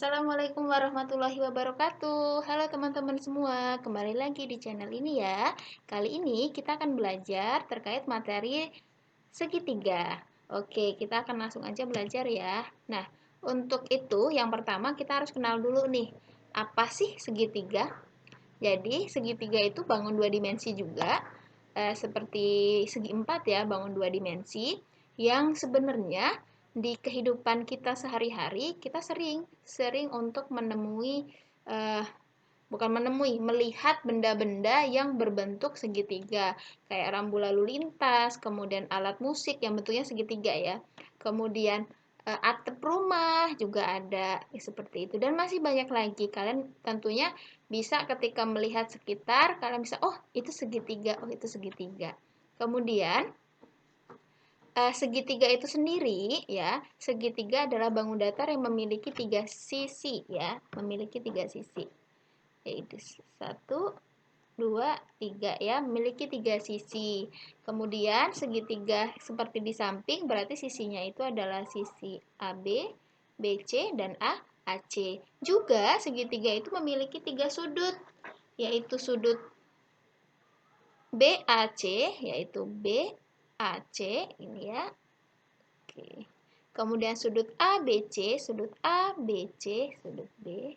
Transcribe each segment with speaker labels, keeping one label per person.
Speaker 1: Assalamualaikum warahmatullahi wabarakatuh. Halo teman-teman semua, kembali lagi di channel ini ya. Kali ini kita akan belajar terkait materi segitiga. Oke, kita akan langsung aja belajar ya. Nah, untuk itu yang pertama kita harus kenal dulu nih, apa sih segitiga? Jadi, segitiga itu bangun dua dimensi juga, seperti segi empat ya, bangun dua dimensi, yang sebenarnya di kehidupan kita sehari-hari, kita sering untuk menemui, eh, bukan menemui, melihat benda-benda yang berbentuk segitiga, kayak rambu lalu lintas, kemudian alat musik yang bentuknya segitiga ya, kemudian atap rumah juga ada seperti itu, dan masih banyak lagi. Kalian tentunya bisa ketika melihat sekitar, kalian bisa, oh itu segitiga, oh itu segitiga. Kemudian segitiga itu sendiri ya, segitiga adalah bangun datar yang memiliki tiga sisi ya, memiliki tiga sisi, yaitu satu, 2, 3 ya, memiliki tiga sisi. Kemudian segitiga seperti di samping berarti sisinya itu adalah sisi AB, BC, dan AC. Juga segitiga itu memiliki tiga sudut, yaitu sudut BAC, yaitu BAC ini ya. Oke. Kemudian sudut ABC, sudut ABC, sudut B.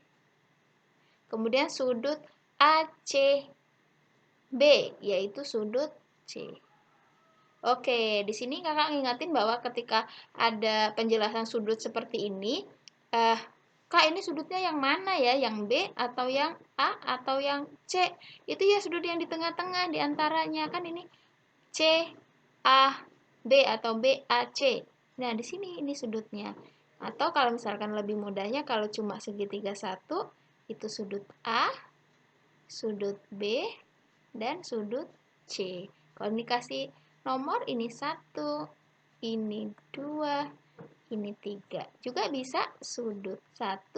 Speaker 1: Kemudian sudut ACB, yaitu sudut C. Oke, di sini kakak ngingatin bahwa ketika ada penjelasan sudut seperti ini, kak ini sudutnya yang mana ya? Yang B atau yang A atau yang C? Itu ya sudut yang di tengah-tengah di antaranya, kan ini C A B atau B A C. Nah, di sini ini sudutnya. Atau kalau misalkan lebih mudahnya, kalau cuma segitiga satu, itu sudut A, sudut B, dan sudut C. Kalau dikasih nomor, ini 1, ini 2, ini 3. Juga bisa sudut 1,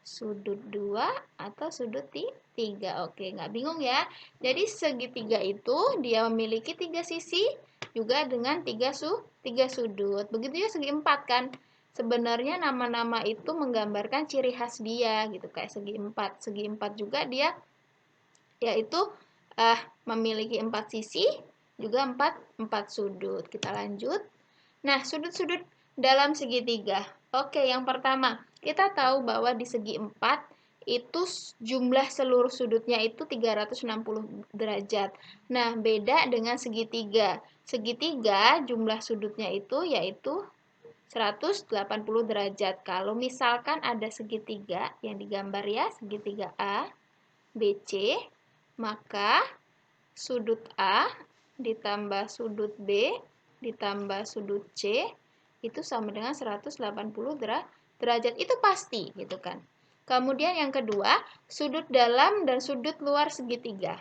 Speaker 1: sudut 2, atau sudut 3. Oke, nggak bingung ya? Jadi segitiga itu dia memiliki 3 sisi, juga dengan 3 sudut. Begitu ya segi 4 kan? Sebenarnya nama-nama itu menggambarkan ciri khas dia gitu, kayak segi 4. Segi 4 juga dia yaitu memiliki 4 sisi, juga 4 sudut. Kita lanjut. Nah, sudut-sudut dalam segitiga. Oke, yang pertama, kita tahu bahwa di segi 4 itu jumlah seluruh sudutnya itu 360 derajat. Nah, beda dengan segitiga. Segitiga jumlah sudutnya itu yaitu 180 derajat. Kalau misalkan ada segitiga yang digambar ya, segitiga A, BC, maka sudut A ditambah sudut B ditambah sudut C itu sama dengan 180 derajat. Itu pasti gitu kan. Kemudian yang kedua, sudut dalam dan sudut luar segitiga.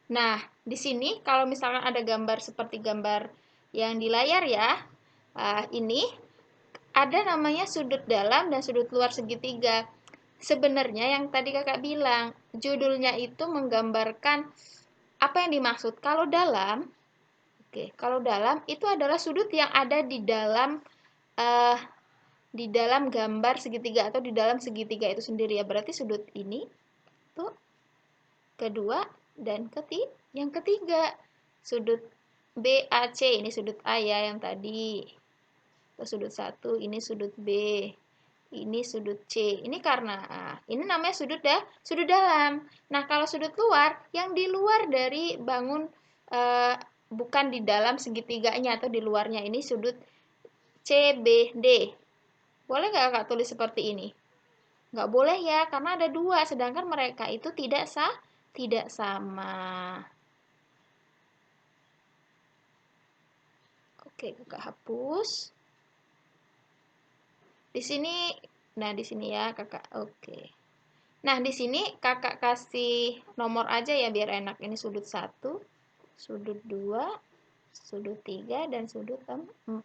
Speaker 1: Nah, di sini kalau misalkan ada gambar seperti gambar yang di layar ya, ini ada namanya sudut dalam dan sudut luar segitiga. Sebenarnya yang tadi kakak bilang, judulnya itu menggambarkan apa yang dimaksud. Kalau dalam, kalau dalam itu adalah sudut yang ada di dalam gambar segitiga atau di dalam segitiga itu sendiri ya. Berarti sudut ini tuh kedua dan yang ketiga sudut BAC, ini sudut A ya yang tadi. Sudut 1, ini sudut B, ini sudut C. Ini karena ini namanya sudut dalam. Nah, kalau sudut luar, yang di luar dari bangun, bukan di dalam segitiganya atau di luarnya, ini sudut CBD. Boleh nggak kakak tulis seperti ini? Nggak boleh ya, karena ada dua, sedangkan mereka itu tidak sama. Oke, kakak hapus. Di sini, nah di sini ya kakak, oke. Nah, di sini kakak kasih nomor aja ya biar enak. Ini sudut 1, sudut 2, sudut 3, dan sudut 4.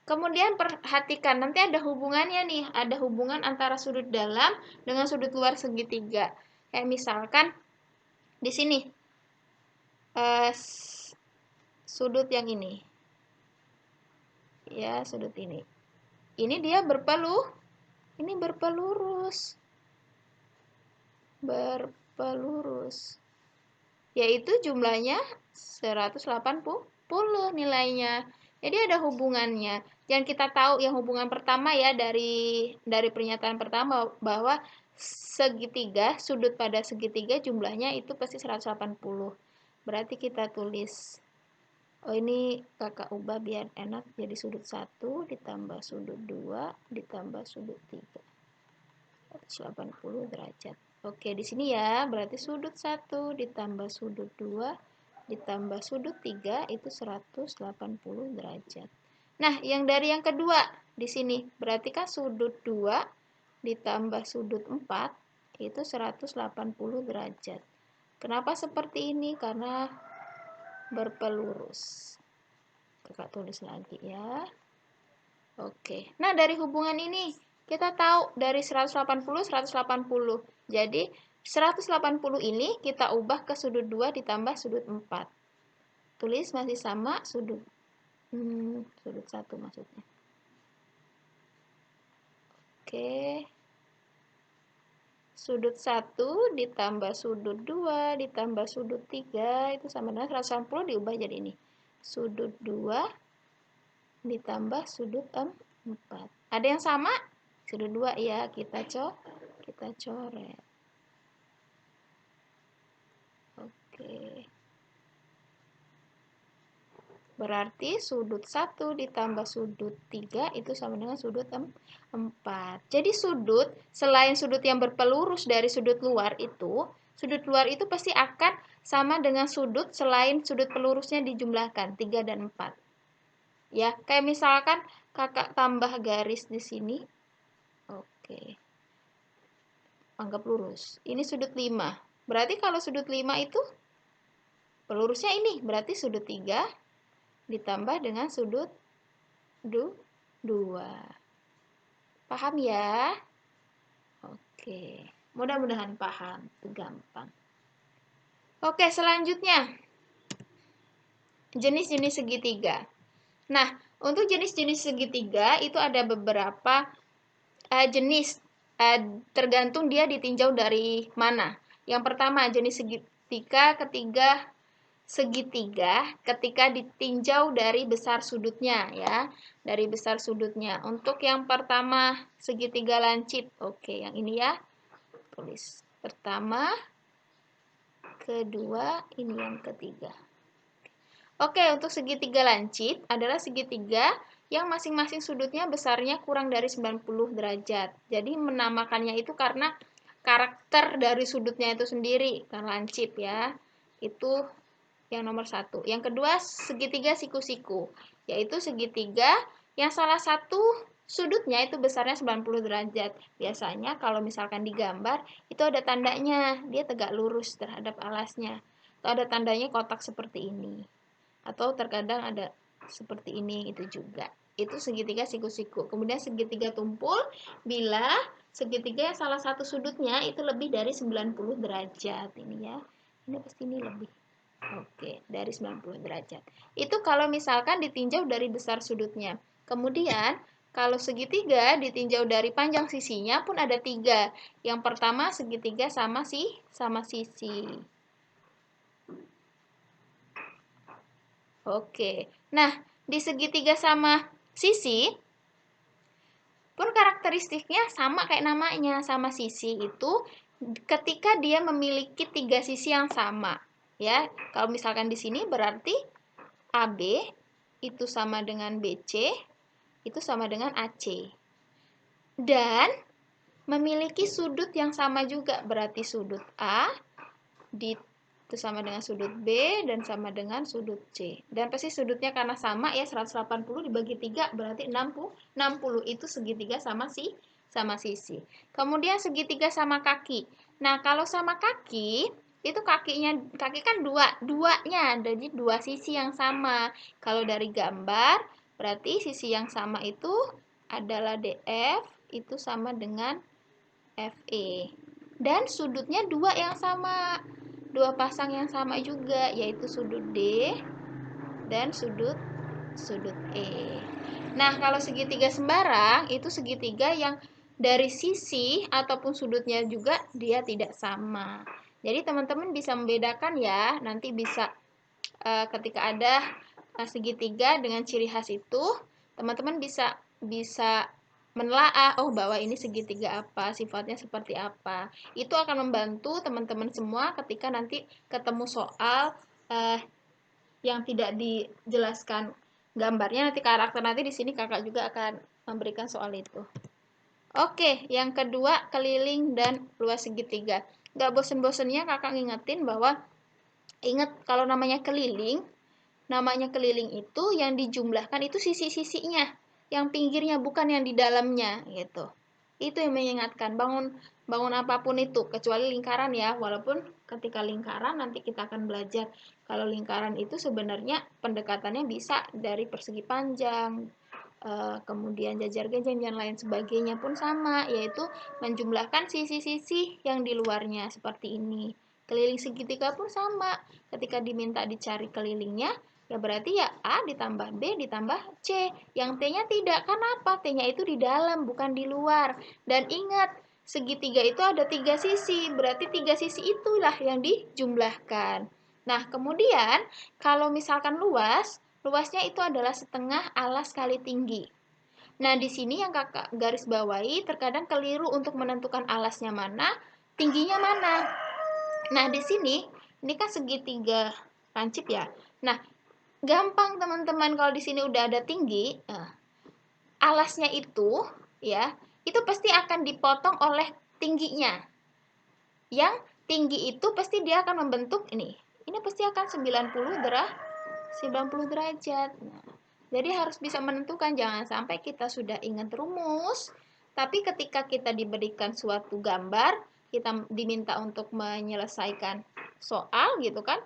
Speaker 1: Kemudian perhatikan, nanti ada hubungannya nih. Ada hubungan antara sudut dalam dengan sudut luar segitiga. Kayak misalkan di sini sudut yang ini. Ya, sudut ini. Ini dia berpeluh Ini berpelurus. Yaitu jumlahnya 180 nilainya. Jadi ada hubungannya. Yang kita tahu yang hubungan pertama ya dari pernyataan pertama bahwa segitiga, sudut pada segitiga jumlahnya itu pasti 180. Berarti kita tulis, oh ini kakak ubah biar enak jadi sudut 1 ditambah sudut 2 ditambah sudut 3. 180 derajat. Oke, di sini ya, berarti sudut 1 ditambah sudut 2 ditambah sudut 3 itu 180 derajat. Nah, yang dari yang kedua di sini, berarti kan sudut 2 ditambah sudut 4 itu 180 derajat. Kenapa seperti ini? Karena berpelurus. Kakak tulis lagi ya. Oke. Nah, dari hubungan ini kita tahu dari 180 180. Jadi 180 ini kita ubah ke sudut 2 ditambah sudut 4. Tulis masih sama sudut 1 maksudnya. Oke. Sudut 1 ditambah sudut 2 ditambah sudut 3 itu sama dengan 180 diubah jadi ini. Sudut 2 ditambah sudut 4. Ada yang sama? Sudut 2 ya, kita coret. Oke. Berarti sudut 1 ditambah sudut 3 itu sama dengan sudut 4. Jadi sudut, selain sudut yang berpelurus dari sudut luar itu pasti akan sama dengan sudut selain sudut pelurusnya dijumlahkan, 3 dan 4. Ya, kayak misalkan kakak tambah garis di sini. Oke. Anggap lurus. Ini sudut 5. Berarti kalau sudut 5 itu pelurusnya ini. Berarti sudut 3 ditambah dengan sudut 2. Paham ya? Oke. Mudah-mudahan paham. Itu gampang. Oke, selanjutnya. Jenis-jenis segitiga. Nah, untuk jenis-jenis segitiga itu ada beberapa jenis. Tergantung dia ditinjau dari mana. Yang pertama, jenis segitiga ketika ditinjau dari besar sudutnya ya, dari besar sudutnya. Untuk yang pertama segitiga lancip. Oke, yang ini ya. Tulis pertama, kedua, ini yang ketiga. Oke, untuk segitiga lancip adalah segitiga yang masing-masing sudutnya besarnya kurang dari 90 derajat. Jadi menamakannya itu karena karakter dari sudutnya itu sendiri, kan lancip ya. Itu yang nomor 1. Yang kedua, segitiga siku-siku, yaitu segitiga yang salah satu sudutnya itu besarnya 90 derajat. Biasanya kalau misalkan digambar, itu ada tandanya, dia tegak lurus terhadap alasnya. Atau ada tandanya kotak seperti ini. Atau terkadang ada seperti ini, itu juga. Itu segitiga siku-siku. Kemudian segitiga tumpul bila segitiga yang salah satu sudutnya itu lebih dari 90 derajat. Ini ya. Ini pasti ini lebih. Oke, dari 90 derajat. Itu kalau misalkan ditinjau dari besar sudutnya. Kemudian kalau segitiga ditinjau dari panjang sisinya pun ada 3. Yang pertama segitiga sama sisi. Oke, nah di segitiga sama sisi pun karakteristiknya sama kayak namanya. Sama sisi itu ketika dia memiliki 3 sisi yang sama. Ya, kalau misalkan di sini berarti AB itu sama dengan BC, itu sama dengan AC. Dan memiliki sudut yang sama juga, berarti sudut A itu sama dengan sudut B dan sama dengan sudut C. Dan pasti sudutnya karena sama ya, 180 dibagi 3 berarti 60. Itu segitiga sama sisi. Kemudian segitiga sama kaki. Nah, kalau sama kaki itu kaki kan duanya, jadi 2 sisi yang sama. Kalau dari gambar berarti sisi yang sama itu adalah DF itu sama dengan FE. Dan sudutnya 2 yang sama. 2 pasang yang sama juga, yaitu sudut D dan sudut E. Nah, kalau segitiga sembarang itu segitiga yang dari sisi ataupun sudutnya juga dia tidak sama. Jadi teman-teman bisa membedakan ya, nanti bisa ketika ada segitiga dengan ciri khas itu, teman-teman bisa menelaah, oh bahwa ini segitiga apa, sifatnya seperti apa. Itu akan membantu teman-teman semua ketika nanti ketemu soal yang tidak dijelaskan gambarnya, nanti karakter, nanti di sini kakak juga akan memberikan soal itu. Oke, yang kedua keliling dan luas segitiga. Gak bosen-bosennya kakak ngingetin bahwa ingat kalau namanya keliling itu yang dijumlahkan itu sisi-sisinya, yang pinggirnya bukan yang di dalamnya gitu. Itu yang mengingatkan, bangun apapun itu kecuali lingkaran ya, walaupun ketika lingkaran nanti kita akan belajar kalau lingkaran itu sebenarnya pendekatannya bisa dari persegi panjang, kemudian jajar genjang dan lain sebagainya pun sama, yaitu menjumlahkan sisi-sisi yang di luarnya seperti ini. Keliling segitiga pun sama, ketika diminta dicari kelilingnya, ya berarti ya A ditambah B ditambah C. Yang T-nya tidak, kenapa? T-nya itu di dalam, bukan di luar. Dan ingat, segitiga itu ada 3 sisi, berarti 3 sisi itulah yang dijumlahkan. Nah, kemudian kalau misalkan luasnya itu adalah setengah alas kali tinggi. Nah, di sini yang kakak garis bawahi, terkadang keliru untuk menentukan alasnya mana, tingginya mana. Nah, di sini, ini kan segitiga lancip ya. Nah, gampang teman-teman kalau di sini udah ada tinggi, alasnya itu, ya, itu pasti akan dipotong oleh tingginya. Yang tinggi itu pasti dia akan membentuk ini. Ini pasti akan 90 derajat. Nah, jadi harus bisa menentukan, jangan sampai kita sudah ingat rumus, tapi ketika kita diberikan suatu gambar, kita diminta untuk menyelesaikan soal gitu kan,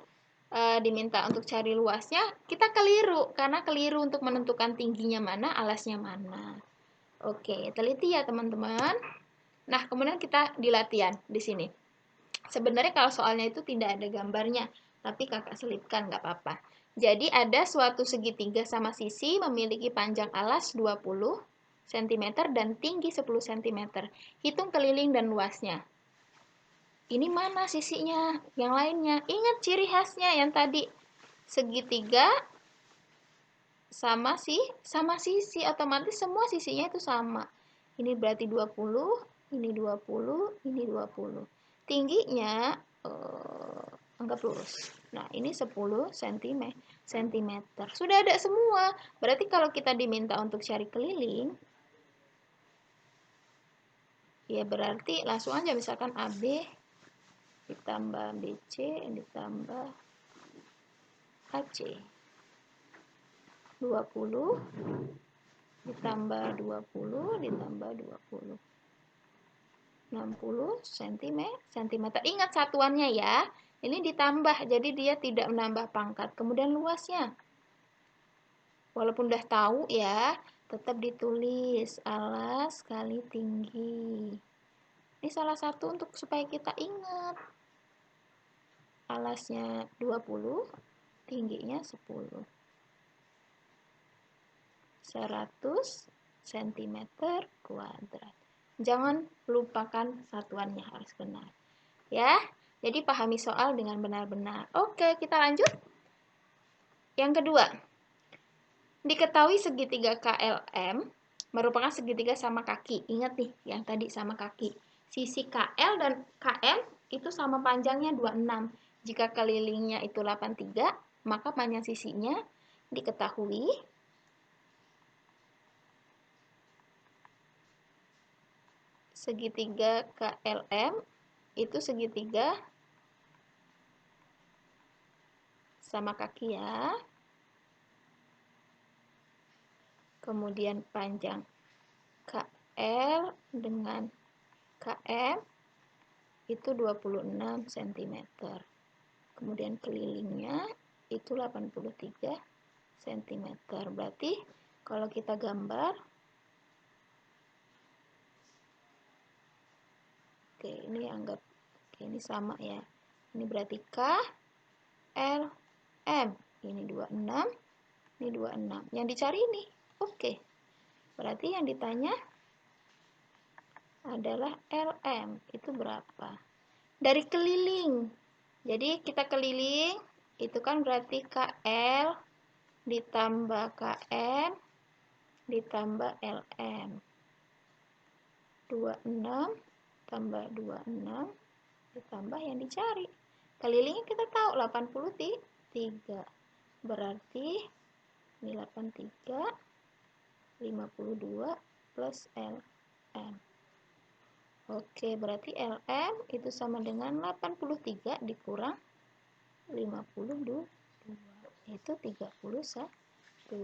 Speaker 1: diminta untuk cari luasnya, kita keliru, karena keliru untuk menentukan tingginya mana, alasnya mana. Oke, teliti ya teman-teman. Nah, kemudian kita di latihan di sini. Sebenarnya kalau soalnya itu tidak ada gambarnya, tapi kakak selipkan, nggak apa-apa. Jadi ada suatu segitiga sama sisi memiliki panjang alas 20 cm dan tinggi 10 cm. Hitung keliling dan luasnya. Ini mana sisinya? Yang lainnya. Ingat ciri khasnya yang tadi. Segitiga sama sisi, otomatis semua sisinya itu sama. Ini berarti 20, ini 20, ini 20. Tingginya anggap lurus. Nah, ini 10 cm. Sudah ada semua. Berarti kalau kita diminta untuk cari keliling, ya berarti langsung aja misalkan AB ditambah BC ditambah AC. 20 ditambah 20 ditambah 20. 60 cm. Ingat satuannya ya. Ini ditambah, jadi dia tidak menambah pangkat. Kemudian luasnya. Walaupun udah tahu ya, tetap ditulis alas kali tinggi. Ini salah satu untuk supaya kita ingat. Alasnya 20, tingginya 10. 100 cm kuadrat. Jangan lupakan satuannya, harus benar. Ya, jadi pahami soal dengan benar-benar. Oke, kita lanjut. Yang kedua, diketahui segitiga KLM merupakan segitiga sama kaki. Ingat nih, yang tadi sama kaki. Sisi KL dan KM itu sama panjangnya 26. Jika kelilingnya itu 83, maka panjang sisinya diketahui segitiga KLM itu segitiga sama kaki ya. Kemudian panjang KL dengan KM itu 26 cm. Kemudian kelilingnya itu 83 cm. Berarti kalau kita gambar, oke, ini anggap ini sama ya. Ini berarti K L M. Ini 26, ini 26. Yang dicari ini. Oke. Berarti yang ditanya adalah LM. Itu berapa? Dari keliling. Jadi kita keliling, itu kan berarti KL ditambah KM ditambah LM. 26 tambah 26 ditambah yang dicari. Kelilingnya kita tahu 83. Berarti ini 83 52 plus LM. Oke, berarti LM itu sama dengan 83 dikurang 52. Itu 31.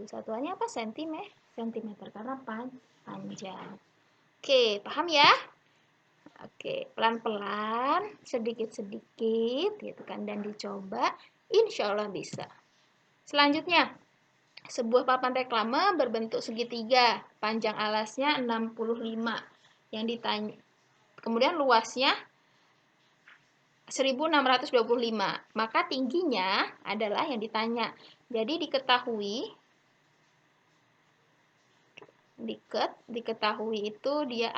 Speaker 1: Satuannya apa? Sentimeter karena panjang. Oke, paham ya? Oke, pelan-pelan, sedikit-sedikit gitu kan, dan dicoba, insya Allah bisa. Selanjutnya, sebuah papan reklame berbentuk segitiga, panjang alasnya 65, yang ditanya, kemudian luasnya 1625, maka tingginya adalah yang ditanya. Jadi diketahui itu dia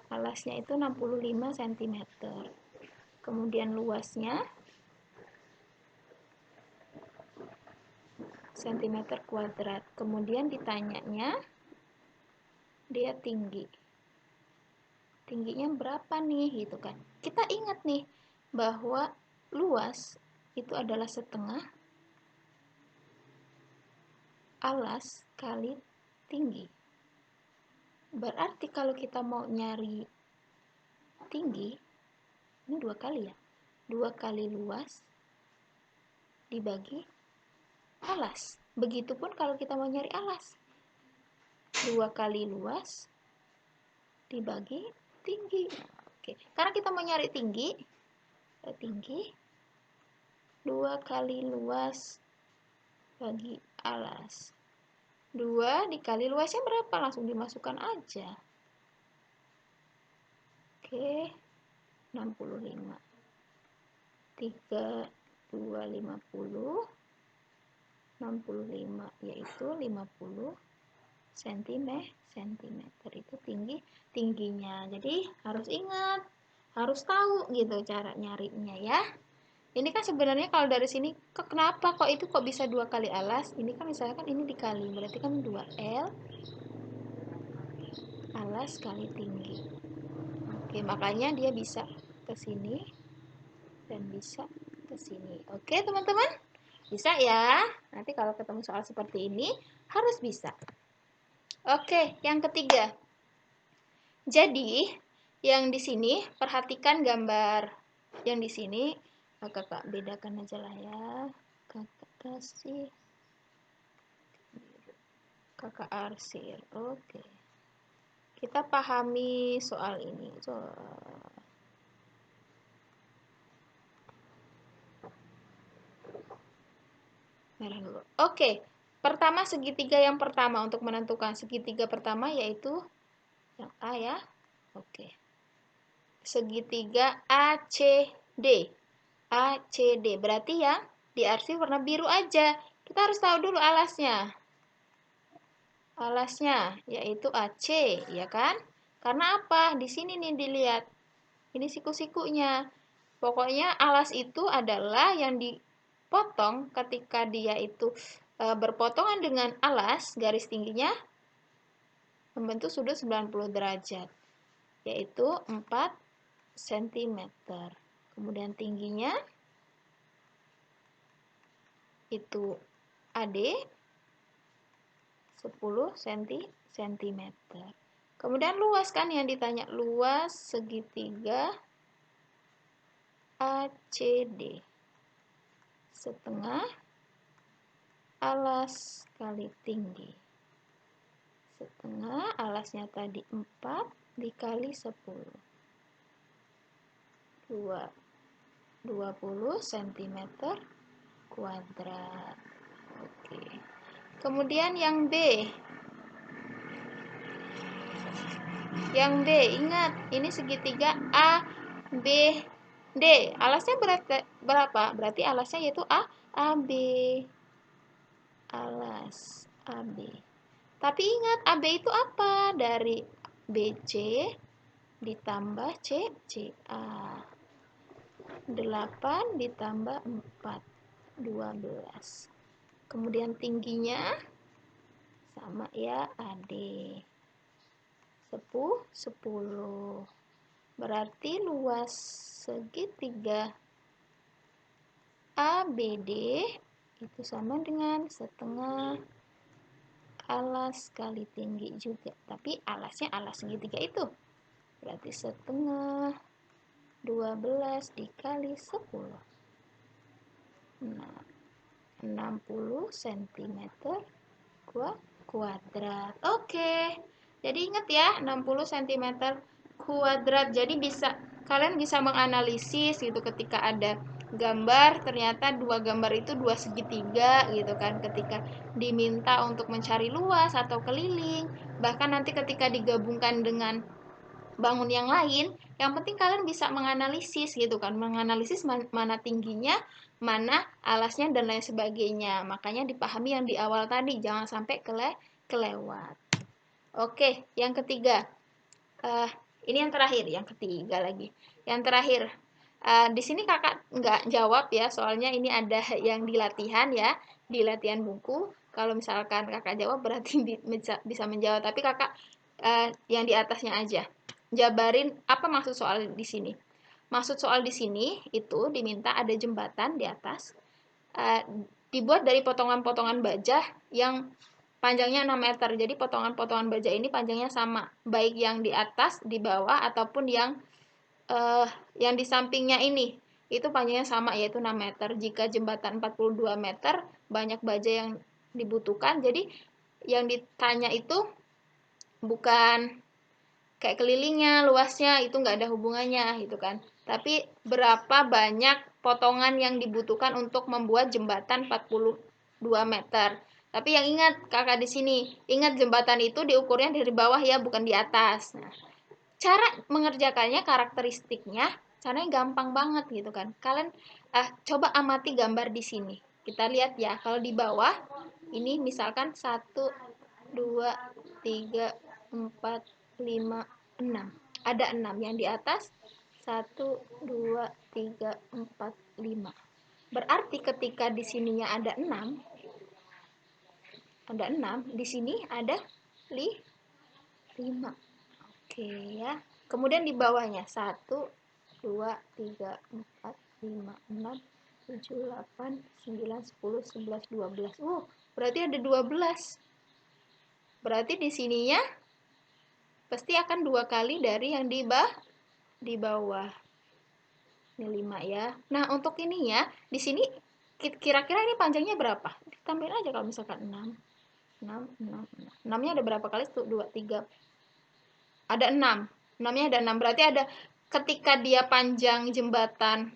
Speaker 1: alasnya itu 65 cm. Kemudian luasnya cm kuadrat. Kemudian ditanyanya dia tingginya berapa nih gitu kan. Kita ingat nih bahwa luas itu adalah setengah alas kali tinggi. Berarti kalau kita mau nyari tinggi, ini 2 kali ya. 2 kali luas dibagi alas. Begitupun kalau kita mau nyari alas. 2 kali luas dibagi tinggi. Oke, karena kita mau nyari tinggi 2 kali luas bagi alas. 2 dikali luasnya berapa? Langsung dimasukkan aja. Oke, 65. 3, 2, 50. 65 yaitu 50 cm itu tingginya. Jadi harus ingat, harus tahu gitu cara nyarinya ya. Ini kan sebenarnya kalau dari sini kenapa kok itu kok bisa 2 kali alas? Ini kan misalkan ini dikali, berarti kan 2L alas kali tinggi. Oke, makanya dia bisa ke sini dan bisa ke sini. Oke, teman-teman? Bisa ya? Nanti kalau ketemu soal seperti ini harus bisa. Oke, yang ketiga. Jadi, yang di sini perhatikan gambar yang di sini. Kakak bedakan aja lah ya. Kakak kasih kakak arsir. Oke. Kita pahami soal ini. Merah dulu. Oke. Pertama segitiga yang pertama, untuk menentukan segitiga pertama yaitu yang A ya. Oke. Segitiga ACD. ACD berarti yang diarsir warna biru aja. Kita harus tahu dulu alasnya. Alasnya yaitu AC, ya kan? Karena apa? Di sini nih dilihat. Ini siku-sikunya. Pokoknya alas itu adalah yang dipotong ketika dia itu berpotongan dengan alas, garis tingginya membentuk sudut 90 derajat, yaitu 4 cm. Kemudian tingginya itu AD 10 cm. Kemudian luas kan yang ditanya, luas segitiga ACD setengah alas kali tinggi. Setengah alasnya tadi 4 dikali 10. 20 cm kuadrat. Oke. Kemudian yang B. Yang D, ingat, ini segitiga A, B, D. Alasnya berapa? Berarti alasnya yaitu AB. Alas AB. Tapi ingat, AB itu apa? Dari BC ditambah CCA. 8 ditambah 4, 12. Kemudian tingginya sama ya, AD. 10. Berarti luas segitiga ABD itu sama dengan setengah alas kali tinggi juga. Tapi alasnya alas segitiga itu. Berarti setengah 12 dikali 10. Nah, 60 cm kuadrat. Oke. Jadi ingat ya, 60 cm kuadrat. Jadi kalian bisa menganalisis gitu ketika ada gambar, ternyata dua gambar itu dua segitiga gitu kan. Ketika diminta untuk mencari luas atau keliling, bahkan nanti ketika digabungkan dengan bangun yang lain, yang penting kalian bisa menganalisis gitu kan, menganalisis mana tingginya, mana alasnya dan lain sebagainya. Makanya dipahami yang di awal tadi, jangan sampai kelewat. Oke, yang ketiga, ini yang terakhir, yang ketiga lagi, yang terakhir. Di sini kakak nggak jawab ya, soalnya ini ada yang di latihan ya, di latihan buku. Kalau misalkan kakak jawab berarti bisa menjawab, tapi kakak yang di atasnya aja. Jabarin apa maksud soal di sini. Maksud soal di sini itu diminta ada jembatan di atas, dibuat dari potongan-potongan baja yang panjangnya 6 meter. Jadi potongan-potongan baja ini panjangnya sama, baik yang di atas, di bawah, ataupun yang di sampingnya ini. Itu panjangnya sama, yaitu 6 meter. Jika jembatan 42 meter, banyak baja yang dibutuhkan. Jadi yang ditanya itu bukan kayak kelilingnya, luasnya, itu nggak ada hubungannya gitu kan. Tapi berapa banyak potongan yang dibutuhkan untuk membuat jembatan 42 meter. Tapi yang ingat kakak di sini, ingat jembatan itu diukurnya dari bawah ya, bukan di atas. Nah, cara mengerjakannya, karakteristiknya, caranya gampang banget gitu kan. Kalian coba amati gambar di sini. Kita lihat ya, kalau di bawah ini misalkan 1, 2, 3, 4, 5, 6. Ada 6 yang di atas 1, 2, 3, 4, 5. Berarti ketika di sininya ada 6, di sini ada 5. Oke ya. Kemudian di bawahnya 1, 2, 3, 4, 5, 6, 7, 8, 9, 10, 11, 12. Berarti ada 12. Berarti di sininya pasti akan 2 kali dari yang di bawah. Ini 5 ya. Nah, untuk ini ya, di sini kira-kira ini panjangnya berapa? Tambahin aja kalau misalkan 6. 6, 6, 6. 6-nya ada berapa kali? 1, 2, 3. Ada 6. 6-nya ada 6. Berarti ada ketika dia panjang jembatan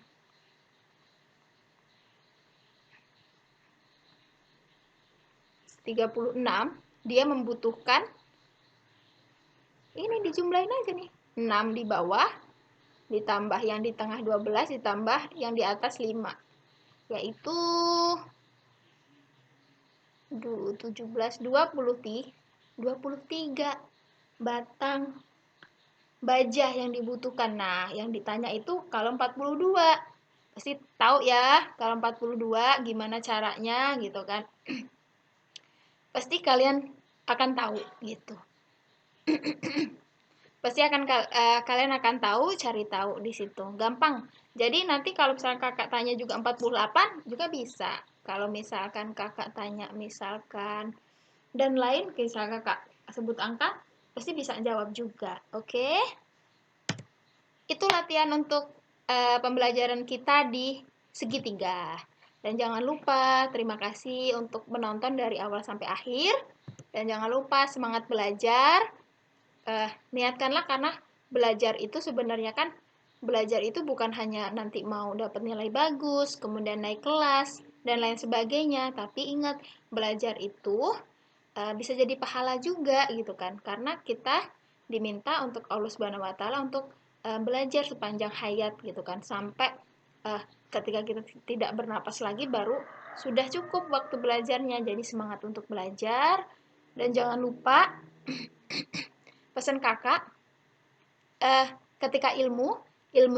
Speaker 1: 36, dia membutuhkan, ini dijumlahin aja nih, 6 di bawah ditambah yang di tengah 12 ditambah yang di atas 5, yaitu 17, 23 batang baja yang dibutuhkan. Nah, yang ditanya itu kalau 42. Pasti tahu ya, kalau 42 gimana caranya gitu kan. Pasti kalian akan tahu gitu. Pasti kalian akan tahu, cari tahu di situ. Gampang. Jadi nanti kalau misalkan kakak tanya juga 48 juga bisa. Kalau misalkan kakak tanya misalkan dan lain, misalkan kakak sebut angka, pasti bisa jawab juga. Oke? Itu latihan untuk pembelajaran kita di segitiga. Dan jangan lupa, terima kasih untuk menonton dari awal sampai akhir. Dan jangan lupa semangat belajar. Niatkanlah, karena belajar itu sebenarnya kan, belajar itu bukan hanya nanti mau dapat nilai bagus, kemudian naik kelas, dan lain sebagainya. Tapi ingat, belajar itu bisa jadi pahala juga gitu kan. Karena kita diminta untuk Allah Subhanahu wa taala untuk belajar sepanjang hayat gitu kan, sampai ketika kita tidak bernapas lagi baru sudah cukup waktu belajarnya. Jadi semangat untuk belajar, dan jangan lupa pesan kakak, ketika ilmu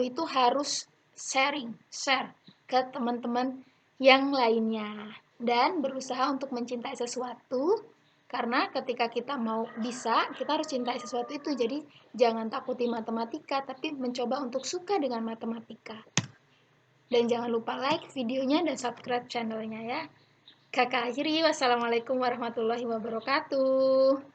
Speaker 1: itu harus share ke teman-teman yang lainnya, dan berusaha untuk mencintai sesuatu, karena ketika kita mau bisa, kita harus cintai sesuatu itu. Jadi jangan takuti matematika, tapi mencoba untuk suka dengan matematika. Dan jangan lupa like videonya dan subscribe channelnya ya. Kakak akhiri, wassalamualaikum warahmatullahi wabarakatuh.